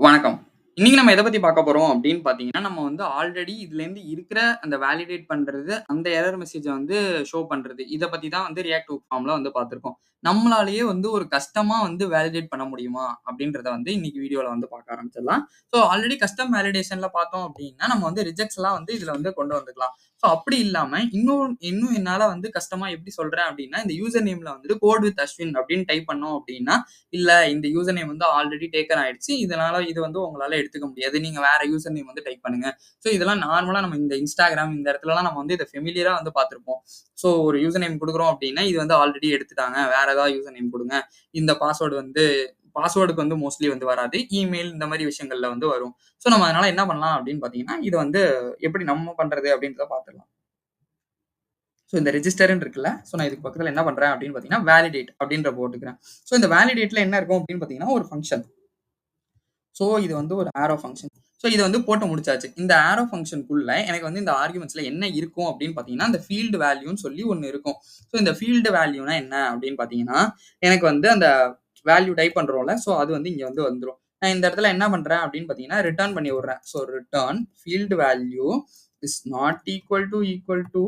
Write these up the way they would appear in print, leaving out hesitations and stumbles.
வணக்கம். இன்னைக்கு நம்ம எத பத்தி பார்க்க போறோம் அப்படின்னு பார்த்தீங்கன்னா, நம்ம வந்து ஆல்ரெடி இதுலேருந்து இருக்கிற அந்த வேலிடேட் பண்றது, அந்த எரர் மெசேஜ வந்து ஷோ பண்றது. இத பத்தி தான் வந்து ரியாக்ட் டூ ஃபார்ம்ல வந்து பார்த்திருக்கோம். நம்மளாலேயே வந்து ஒரு கஸ்டமா வந்து வேலிடேட் பண்ண முடியுமா? அப்படின்றத வந்து இன்னைக்கு வீடியோல வந்து பார்க்க ஆரம்பிச்சிடலாம். ஸோ ஆல்ரெடி கஸ்டம் வேலிடேஷன்ல பார்த்தோம் அப்படின்னா, நம்ம வந்து ரிஜெக்ட்ஸ்லாம் வந்து இதுல வந்து கொண்டு வந்துக்கலாம். ஸோ அப்படி இல்லாம இன்னும் என்னால வந்து கஷ்டமா எப்படி சொல்றேன் அப்படின்னா, இந்த யூசர் நேம்ல வந்துட்டு கோட் வித் அஸ்வின் அப்படின்னு டைப் பண்ணோம் அப்படின்னா, இல்ல இந்த யூசர் நேம் வந்து ஆல்ரெடி டேக்கன் ஆயிடுச்சு. இதனால இது வந்து உங்களால எடுத்துக்க முடியாது. நீங்க வேற யூசர் நேம் வந்து டைப் பண்ணுங்க. ஸோ இதெல்லாம் நார்மலா நம்ம இந்த Instagram இந்த இடத்துலலாம் நம்ம வந்து இத ஃபெமிலியரா வந்து பார்த்திருப்போம். ஸோ ஒரு யூசர் நேம் குடுக்குறோம் அப்டின்னா, இது வந்து ஆல்ரெடி எடுத்துட்டாங்க. வேற ஏதாவது யூசர் நேம் குடுங்க. இந்த பாஸ்வேர்ட் வந்து பாஸ்வேர்டுக்கு வந்து மோஸ்ட்லி வந்து வராது. இமெயில் இந்த மாரி விஷயங்கள்ல வந்து வரும். ஸோ நம்ம அதனால என்ன பண்ணலாம் அப்டின்னு பார்த்தீங்கன்னா, இது வந்து எப்படி நம்ம பண்றது அப்டின்றத பார்த்துடலாம். ஸோ இந்த ரெஜிஸ்டர்ன்னு இருக்குல்ல. ஸோ நான் இதுக்கு பக்கத்துல என்ன பண்றேன் அப்டின்னு பார்த்தீங்கன்னா, வேலிடேட் அப்டின்ற போட்டுக்கிறேன். ஸோ இந்த வேலிடேட்ல என்ன இருக்கும் அப்டின்னு பார்த்தீங்கன்னா, ஒரு ஃபங்ஷன். ஸோ இது வந்து ஒரு ஆரோ ஃபங்ஷன். ஸோ இத வந்து போட்டு முடிச்சாச்சு. இந்த ஆரோ ஃபங்ஷனுக்குள்ள எனக்கு வந்து இந்த ஆர்குமெண்ட்ஸ்ல என்ன இருக்கும் அப்படின்னு பார்த்தீங்கன்னா, அந்த ஃபீல்ட் வேல்யூன்னு சொல்லி ஒண்ணு இருக்கும். ஸோ இந்த ஃபீல்ட் வேல்யூனா என்ன அப்படின்னு பார்த்தீங்கன்னா, எனக்கு வந்து அந்த வேல்யூ டைப் பண்றோம்ல, ஸோ அது வந்து இங்க வந்து வந்துரும். நான் இந்த இடத்துல என்ன பண்றேன் அப்படின்னு பார்த்தீங்கன்னா, ரிட்டர்ன் பண்ணி விடுறேன். So return field value is not equal to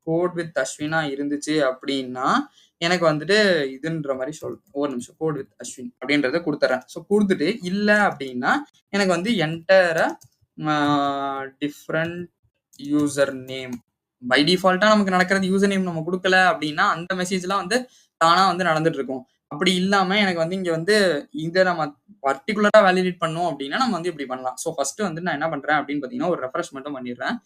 code with அஸ்வினா இருந்துச்சு அப்படின்னா, எனக்கு வந்துட்டு இதுன்ற மாரி ஒரு நிமிஷம் கோட் வித் அஸ்வின் அப்படின்றத குடுத்துர்றேன். ஸோ குடுத்துட்டு இல்ல அப்படின்னா, எனக்கு வந்து enter a different user name. By டிஃபால்ட்டா நமக்கு நடக்கிறது யூசர் நேம் நம்ம குடுக்கல அப்படின்னா, அந்த மெசேஜ்லாம் வந்து தானா வந்து நடந்துட்டு இருக்கும். அப்படி இல்லாம எனக்கு வந்து இங்க வந்து இத நம்ம பர்ட்டிகுலரா வேலிடேட் பண்ணோம் அப்படின்னா, நம்ம வந்து இப்படி பண்ணலாம். ஸோ ஃபர்ஸ்ட் வந்து நான் என்ன பண்றேன் அப்படின்னு பார்த்தீங்கன்னா, ஒரு ரெஃப்ரெஷ் மட்டும் பண்ணிடுறேன்.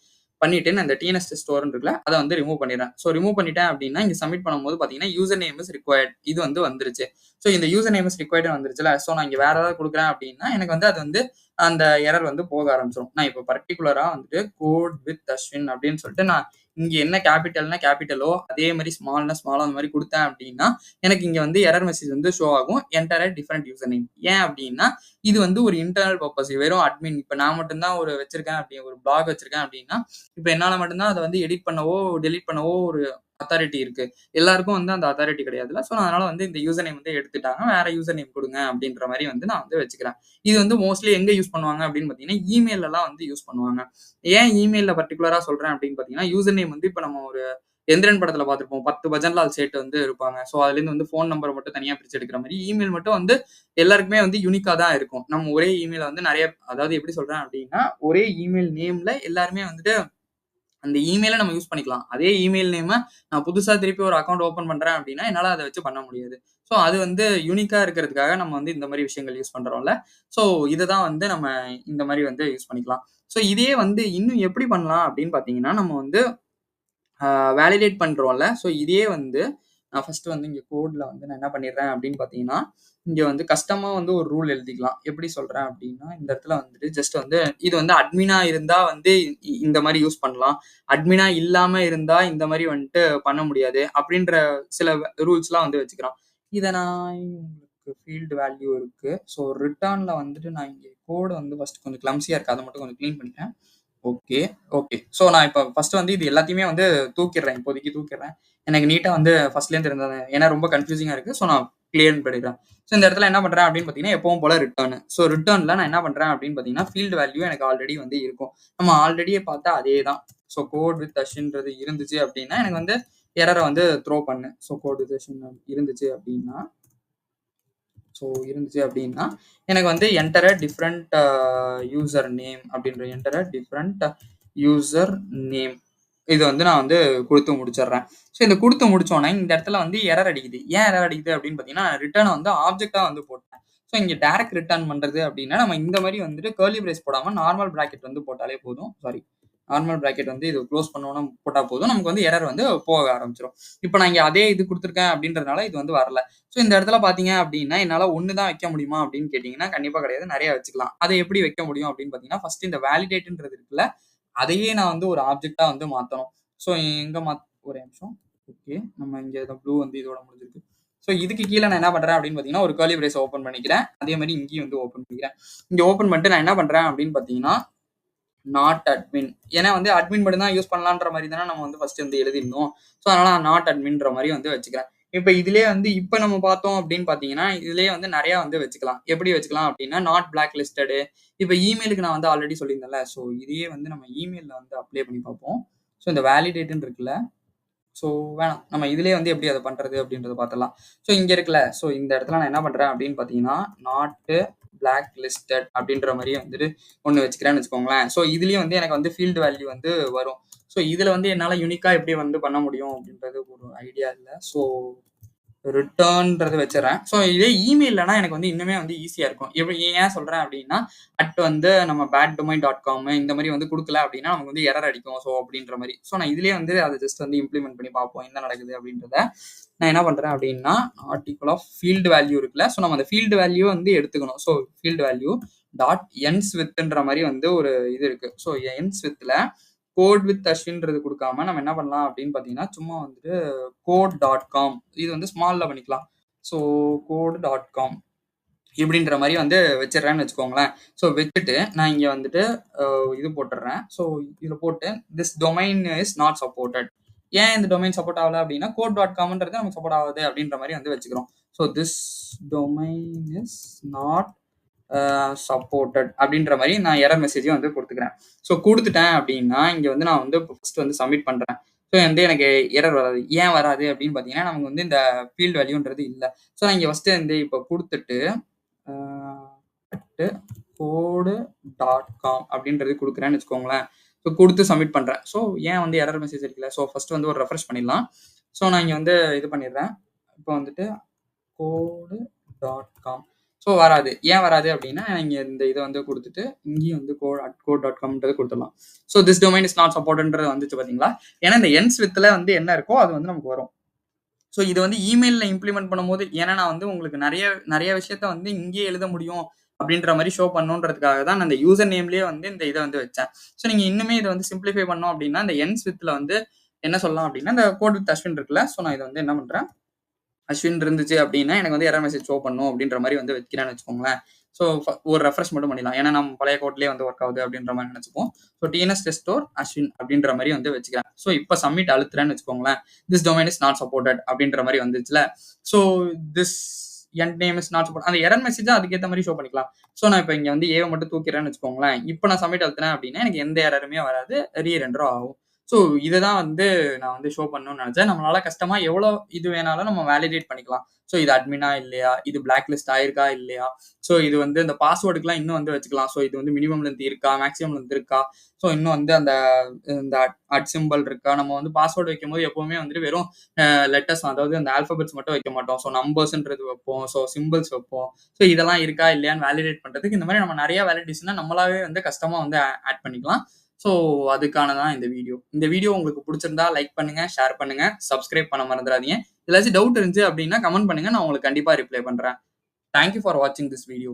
பண்ணிட்டு நான் இந்த டிஎன்எஸ் ஸ்டோர்ன்னு இருக்குல்ல, அத வந்து ரிமூவ் பண்ணிடுறேன். ஸோ ரிமூவ் பண்ணிட்டேன் அப்படின்னா, இங்க சப்மிட் பண்ணும்போது பார்த்தீங்கன்னா, யூசர் நேம் இஸ் ரிக்வயர்ட் இது வந்து வந்துருச்சு. ஸோ இந்த யூசர் நேம் இஸ் ரிக்வயர்ட்ன்னு வந்துருச்சுல. ஸோ நான் இங்க வேற ஏதாவது குடுக்குறேன் அப்படின்னா, எனக்கு வந்து அது வந்து அந்த எரர் வந்து போக ஆரம்பிச்சுரும். நான் இப்ப பர்ட்டிகுலரா வந்துட்டு கோட் வித் அஸ்வின் அப்படின்னு சொல்லிட்டு நான் இங்க என்ன கேப்பிட்டல்னா கேப்பிட்டலோ, அதே மாரி ஸ்மால்னா ஸ்மாலோ அந்த மாரி குடுத்தேன் அப்படின்னா, எனக்கு இங்க வந்து எரர் மெசேஜ் வந்து ஷோ ஆகும். Enter a different user name. ஏன் அப்படின்னா, இது வந்து ஒரு இன்டர்னல் பர்ப்பஸ். வெறும் அட்மின். இப்ப நான் மட்டும் தான் ஒரு வச்சிருக்கேன் அப்படி ஒரு பிளாக் வச்சிருக்கேன் அப்படின்னா, இப்ப என்னால மட்டும் தான் அத வந்து எடிட் பண்ணவோ, டெலீட் பண்ணவோ ஒரு அத்தாரிட்டி இருக்கு. எல்லாருக்கும் வந்து அந்த அத்தாரிட்டி கிடையாதுல்ல. ஸோ அதனால வந்து இந்த யூசர் நேம் வந்து எடுத்துட்டாங்க. வேற யூசர் நேம் குடுங்க அப்படின்ற மாரி வந்து நான் வந்து வச்சுக்கிறேன். இது வந்து மோஸ்ட்லி எங்க யூஸ் பண்ணுவாங்க அப்படின்னு பார்த்தீங்கன்னா, இமெயில்லலாம் வந்து யூஸ் பண்ணுவாங்க. ஏன் இமெயில்ல பர்ட்டிகுலரா சொல்றேன் அப்படின்னு பார்த்தீங்கன்னா, யூசர் நேம் வந்து இப்ப நம்ம ஒரு எந்திரன் படத்துல பார்த்திருப்போம். 10 பஜன்லால் சேட்டு வந்து இருப்பாங்க. ஸோ அதுலேருந்து வந்து ஃபோன் நம்பர மட்டும் தனியா பிரிச்சு எடுக்கிற மாரி, இமெயில் மட்டும் வந்து எல்லாருக்குமே வந்து யூனிக்கா தான் இருக்கும். நம்ம ஒரே இமெயில வந்து நெறைய அதாவது எப்படி சொல்றேன் அப்படின்னா, ஒரே இமெயில் நேம்ல எல்லாருமே வந்துட்டு அந்த இமெயில நம்ம யூஸ் பண்ணிக்கலாம். அதே இமெயில் நேம நான் புதுசா திருப்பி ஒரு அக்கவுண்ட் ஓப்பன் பண்றேன் அப்படின்னா, என்னால அத வச்சு பண்ண முடியாது. ஸோ அது வந்து யூனிக்கா இருக்கிறதுக்காக நம்ம வந்து இந்த மாரி விஷயங்கள் யூஸ் பண்றோம்ல. ஸோ இத தான் வந்து நம்ம இந்த மாரி வந்து யூஸ் பண்ணிக்கலாம். ஸோ இதே வந்து இன்னும் எப்படி பண்ணலாம் அப்படின்னு பார்த்தீங்கன்னா, நம்ம வந்து அ வேலிடேட் பண்றோம்ல. ஸோ இதே வந்து நான் ஃபர்ஸ்ட் வந்து இங்க கோட்ல வந்து நான் என்ன பண்ணிடுறேன் அப்படின்னு பார்த்தீங்கன்னா, இங்க வந்து கஸ்டமா வந்து ஒரு ரூல் எழுதிக்கலாம். எப்படி சொல்றேன் அப்படின்னா, இந்த இடத்துல வந்துட்டு ஜஸ்ட் வந்து இது வந்து அட்மினா இருந்தா வந்து இந்த மாரி யூஸ் பண்ணலாம். அட்மினா இல்லாம இருந்தா இந்த மாரி வந்துட்டு பண்ண முடியாது. அப்படின்ற சில ரூல்ஸ்லாம் வந்து வச்சுக்கலாம். இத நான் உங்களுக்கு ஃபீல்ட் வேல்யூ இருக்கு. ஸோ ரிட்டர்ன்ல வந்துட்டு நான் இங்க கோட் வந்து ஃபர்ஸ்ட் கொஞ்சம் கிளம்ப்சியா இருக்கு. அத மட்டும் கொஞ்சம் கிளீன் பண்ணிக்கிறேன். Okay, okay. ஸோ நான் இப்ப ஃபர்ஸ்ட் வந்து இது எல்லாத்தையுமே வந்து தூக்கிர்றேன். இப்போதைக்கு தூக்கிர்றேன். எனக்கு நீட்டா வந்து ஃபர்ஸ்ட்லேருந்து இருந்தது. ஏன்னா ரொம்ப கன்ஃப்யூசிங்கா இருக்கு. ஸோ நான் கிளியர் பண்ணிடுறேன். ஸோ இந்த இடத்துல என்ன பண்றேன் அப்படின்னு பார்த்தீங்கன்னா, எப்பவும் போல ரிட்டர்ன். ஸோ ரிட்டர்ன்ல நான் என்ன பண்றேன் அப்படின்னு பார்த்தீங்கன்னா, ஃபீல்ட் வேல்யூ எனக்கு ஆல்ரெடி வந்து இருக்கும். நம்ம ஆல்ரெடியே பார்த்த அதே தான். ஸோ கோட் வித் அஷ்ன்றது இருந்துச்சு அப்படின்னா, எனக்கு வந்து எரர வந்து த்ரோ பண்ணு. ஸோ கோட் வித் அஷ்வின் இருந்துச்சு அப்படின்னா எனக்கு வந்து enter a different user name அப்படின்ற enter a different user name. இது வந்து நான் வந்து குடுத்து முடிச்சுடுறேன். ஸோ இத குடுத்து முடிச்சோனே, இந்த இடத்துல வந்து எரர் அடிக்குது. ஏன் எரர் அடிக்குது அப்படின்னு பார்த்தீங்கன்னா, ரிட்டர்ன வந்து ஆப்ஜெக்ட்டா வந்து போட்டேன். ஸோ இங்க டைரக்ட் ரிட்டர்ன் பண்றது அப்படின்னா, நம்ம இந்த மாரி வந்துட்டு கர்லி பிரேஸ் போடாம நார்மல் பிராக்கெட் வந்து போட்டாலே போதும். சாரி. நார்மல் பிராக்கெட் வந்து இது குளோஸ் பண்ணோம்னா போட்டா போதும். நமக்கு வந்து எரர் வந்து போக ஆரம்பிச்சுரும். இப்ப நான் இங்க அதே இது குடுத்துருக்கேன் அப்படின்றதுனால இது வந்து வரல. ஸோ இந்த இடத்துல பார்த்தீங்க அப்படின்னா, என்னால 1 தான் வைக்க முடியுமா அப்படின்னு கேட்டீங்கன்னா, கண்டிப்பா கிடையாது. நெறைய வச்சுக்கலாம். அத எப்படி வைக்க முடியும் அப்படின்னு பார்த்தீங்கன்னா, ஃபர்ஸ்ட் இந்த வேலிடேட்ன்றது இருக்குல்ல, அதையே நான் வந்து ஒரு ஆப்ஜெக்ட்டா வந்து மாத்தணும். ஸோ எங்க ஒரே நிமிஷம். ஓகே. நம்ம இங்க இந்த ப்ளூ வந்து இதோட முடிஞ்சிருக்கு. ஸோ இதுக்கு கீழ நான் என்ன பண்றேன் அப்படின்னு பார்த்தீங்கன்னா, ஒரு கர்லி பிரேஸ் ஓப்பன் பண்ணிக்கிறேன். அதே மாரி இங்கேயும் வந்து ஓப்பன் பண்ணிக்கிறேன். இங்க ஓப்பன் பண்ணிட்டு நான் என்ன பண்றேன் அப்படின்னு பார்த்தீங்கன்னா, நாட் அட்மின். ஏன்னா வந்து அட்மின் மட்டும் தான் யூஸ் பண்ணலான்ற மாரி தானே நம்ம வந்து ஃபர்ஸ்ட் வந்து எழுதியிருந்தோம். ஸோ அதனால நான் நாட் அட்மின்ற மாரி வந்து வச்சுக்கிறேன். இப்ப இதுலயே வந்து இப்ப நம்ம பார்த்தோம் அப்படின்னு பார்த்தீங்கன்னா, இதுலயே வந்து நெறைய வந்து வச்சுக்கலாம். எப்படி வச்சுக்கலாம் அப்படின்னா, நாட் பிளாக் லிஸ்டடு. இப்ப இமெயிலுக்கு நான் வந்து ஆல்ரெடி சொல்லியிருந்தேன்ல. ஸோ இதையே வந்து நம்ம இமெயில்ல வந்து அப்ளை பண்ணி பார்ப்போம். ஸோ இந்த வேலிடேட்ன்னு இருக்குல்ல. ஸோ வேணாம். நம்ம இதிலயே வந்து எப்படி அத பண்றது அப்படின்றத பார்த்துடலாம். ஸோ இங்க இருக்குல்ல. ஸோ இந்த இடத்துல நான் என்ன பண்றேன் அப்படின்னு பார்த்தீங்கன்னா, நாட்டு பிளாக் லிஸ்டட் அப்படின்ற மாரியே வந்துட்டு ஒண்ணு வச்சுக்கிறேன்னு வச்சுக்கோங்களேன். ஸோ இதுலயும் வந்து எனக்கு வந்து ஃபீல்ட் வேல்யூ வந்து வரும். ஸோ இதுல வந்து என்னால யூனிக்கா எப்படி வந்து பண்ண முடியும் அப்படின்றது ஒரு ஐடியா இல்ல. ஸோ ரிட்டர்ன்றது வச்சுர்றேன். ஸோ இதே இமெயில்லனா எனக்கு வந்து இன்னுமே வந்து ஈஸியா இருக்கும். எப்படி ஏன் சொல்றேன் அப்படின்னா, வந்து நம்ம baddomain.com இந்த மாரி வந்து குடுக்கல அப்படின்னா, நமக்கு வந்து எரர் அடிக்கும். ஸோ அப்படின்ற மாரி. ஸோ நான் இதுலயே வந்து அத ஜஸ்ட் வந்து இம்ப்ளிமெண்ட் பண்ணி பார்ப்போம். என்ன நடக்குது அப்படின்றத. நான் என்ன பண்றேன் அப்படின்னா, ஆர்டிக்கிள் ஆஃப் ஃபீல்ட் வேல்யூ இருக்குல்ல. ஸோ நம்ம அந்த ஃபீல்ட் வேல்யூ வந்து எடுத்துக்கணும். So field value dot ends வித்ன்ற மாரி வந்து ஒரு இது இருக்கு. ஸோ எண்ட்ஸ் வித்ல கோட் வித் அஸ்வின்றது குடுக்காம நம்ம என்ன பண்ணலாம் அப்படின்னு பார்த்தீங்கன்னா, சும்மா வந்துட்டு code.com இது வந்து ஸ்மால்ல பண்ணிக்கலாம். ஸோ code.com இப்படின்ற மாரி வந்து வச்சுடுறேன்னு வச்சுக்கோங்களேன். ஸோ வச்சுட்டு நான் இங்க வந்துட்டு இது போட்டுடுறேன். ஸோ இதுல போட்டு this domain is not supported. ஏன் இந்த டொமைன் சப்போர்ட் ஆகல அப்படின்னா, code.comன்றது நமக்கு சப்போர்ட் ஆகாது அப்படின்ற மாரி வந்து வச்சுக்கிறோம். So this domain is not supported அப்படின்ற மாரி நான் எரர் மெசேஜையும் வந்து குடுத்துக்கிறேன். ஸோ குடுத்துட்டேன் அப்படின்னா, இங்க வந்து நான் வந்து ஃபர்ஸ்ட் வந்து சப்மிட் பண்றேன். ஸோ வந்து எனக்கு எரர் வராது. ஏன் வராது அப்படின்னு பார்த்தீங்கன்னா, நமக்கு வந்து இந்த ஃபீல்ட் வேல்யூன்றது இல்ல. ஸோ நான் இங்க ஃபர்ஸ்ட் வந்து இப்ப குடுத்துட்டு அ code.com அப்படின்றது குடுக்குறேன்னு வச்சுக்கோங்களேன். ஸோ குடுத்து சப்மிட் பண்றேன். ஸோ ஏன் வந்து எரர் மெசேஜ் அடிக்கல? ஸோ ஃபர்ஸ்ட் வந்து ஒரு ரெஃப்ரெஷ் பண்ணிடலாம். ஸோ நான் இங்க வந்து இது பண்ணிடுறேன். இப்போ வந்துட்டு code.com ஸோ வராது. ஏன் வராது அப்படின்னா, இங்க இந்த இத வந்து குடுத்துட்டு, இங்கேயும் வந்து code.comன்றது குடுத்துடலாம். So this domain is not சப்போர்ட்டட்ன்றது வந்துச்சு பார்த்தீங்களா? ஏன்னா இந்த எண்ட்ஸ் வித்ல வந்து என்ன இருக்கோ அது வந்து நமக்கு வரும். ஸோ இது வந்து இமெயில்ல இம்ப்ளிமெண்ட் பண்ணும்போது ஏன்னா நான் வந்து உங்களுக்கு நெறைய விஷயத்த வந்து இங்கேயே எழுத முடியும் அப்படின்ற மாரி ஷோ பண்ணணுன்றதுக்காக தான் நான் இந்த யூசர் நேம்லயே வந்து இந்த இத வந்து வச்சேன். ஸோ நீங்க இன்னுமே இத வந்து சிம்ப்ளிஃபை பண்ணணும் அப்படின்னா, இந்த எண்ட்ஸ் வித்ல வந்து என்ன சொல்லலாம் அப்படின்னா, இந்த கோட் வித் அஸ்வின் இருக்குல்ல. ஸோ நான் இத வந்து என்ன பண்றேன், அஸ்வின் இருந்துச்சு அப்படின்னா, எனக்கு வந்து எரர் மெசேஜ் ஷோ பண்ணும் அப்படின்ற மாரி வந்து வைக்கிறேன்னு வச்சுக்கோங்களேன். ஸோ ஒரு ரெஃப்ரெஷ் மட்டும் பண்ணிடலாம். ஏன்னா நம்ம பழைய கோட்லயே வந்து ஒர்க் ஆகுது அப்படின்ற மாரி நெனச்சுப்போம். So DNS test store Ashwin அப்படின்ற மாரி வந்து வச்சுக்கிறேன். ஸோ இப்ப சப்மிட் அழுத்துறேன்னு வச்சுக்கோங்களேன். This domain is not supported அப்படின்ற மாரி வந்துச்சுல. So this end name is not support அந்த எரர் மெசேஜ அதுக்கேத்த மாரி ஷோ பண்ணிக்கலாம். ஸோ நான் இப்ப இங்க வந்து ஏவ மட்டும் தூக்கிறேன்னு வச்சுக்கோங்களேன். இப்ப நான் சப்மிட் அழுத்துனேன் அப்படின்னா, எனக்கு எந்த எரருமே வராது. ரீரெண்டரும் ஆகும். ஸோ இததான் வந்து நான் வந்து ஷோ பண்ணணும்னு நெனச்சேன். நம்மளால கஷ்டமா எவ்வளோ இது வேணாலும் நம்ம வேலிடேட் பண்ணிக்கலாம். ஸோ இது அட்மினா இல்லையா? இது பிளாக் லிஸ்ட் ஆயிருக்கா இல்லையா? ஸோ இது வந்து இந்த பாஸ்வேர்டுக்குலாம் இன்னும் வந்து வச்சுக்கலாம். ஸோ இது வந்து மினிமம் லென்த் இருக்கா? மேக்ஸிமம் லென்த் இருக்கா? ஸோ இன்னும் வந்து அந்த இந்த அட் சிம்பல் இருக்கா? நம்ம வந்து பாஸ்வேர்ட் வைக்கும்போது எப்பவுமே வந்துட்டு வெறும் லெட்டர்ஸ் அதாவது அந்த ஆல்ஃபபெட்ஸ் மட்டும் வைக்க மாட்டோம். ஸோ நம்பர்ஸ்ன்றது வைப்போம். ஸோ சிம்பிள்ஸ் வைப்போம். ஸோ இதெல்லாம் இருக்கா இல்லையான்னு வேலிடேட் பண்றதுக்கு இந்த மாரி நம்ம நெறைய வேலிடேஷன நம்மளாவே வந்து கஸ்டமா வந்து ஆட் பண்ணிக்கலாம். ஸோ அதுக்கான தான் இந்த வீடியோ. இந்த வீடியோ உங்களுக்கு புடிச்சிருந்தா லைக் பண்ணுங்க, ஷேர் பண்ணுங்க, சப்ஸ்கிரைப் பண்ண மறந்துறாதீங்க. ஏதாச்சும் டவுட் இருந்துச்சு அப்படின்னா கமெண்ட் பண்ணுங்க. நான் உங்களுக்கு கண்டிப்பா ரிப்ளை பண்றேன். தேங்க் யூ ஃபார் வாட்சிங் திஸ் வீடியோ.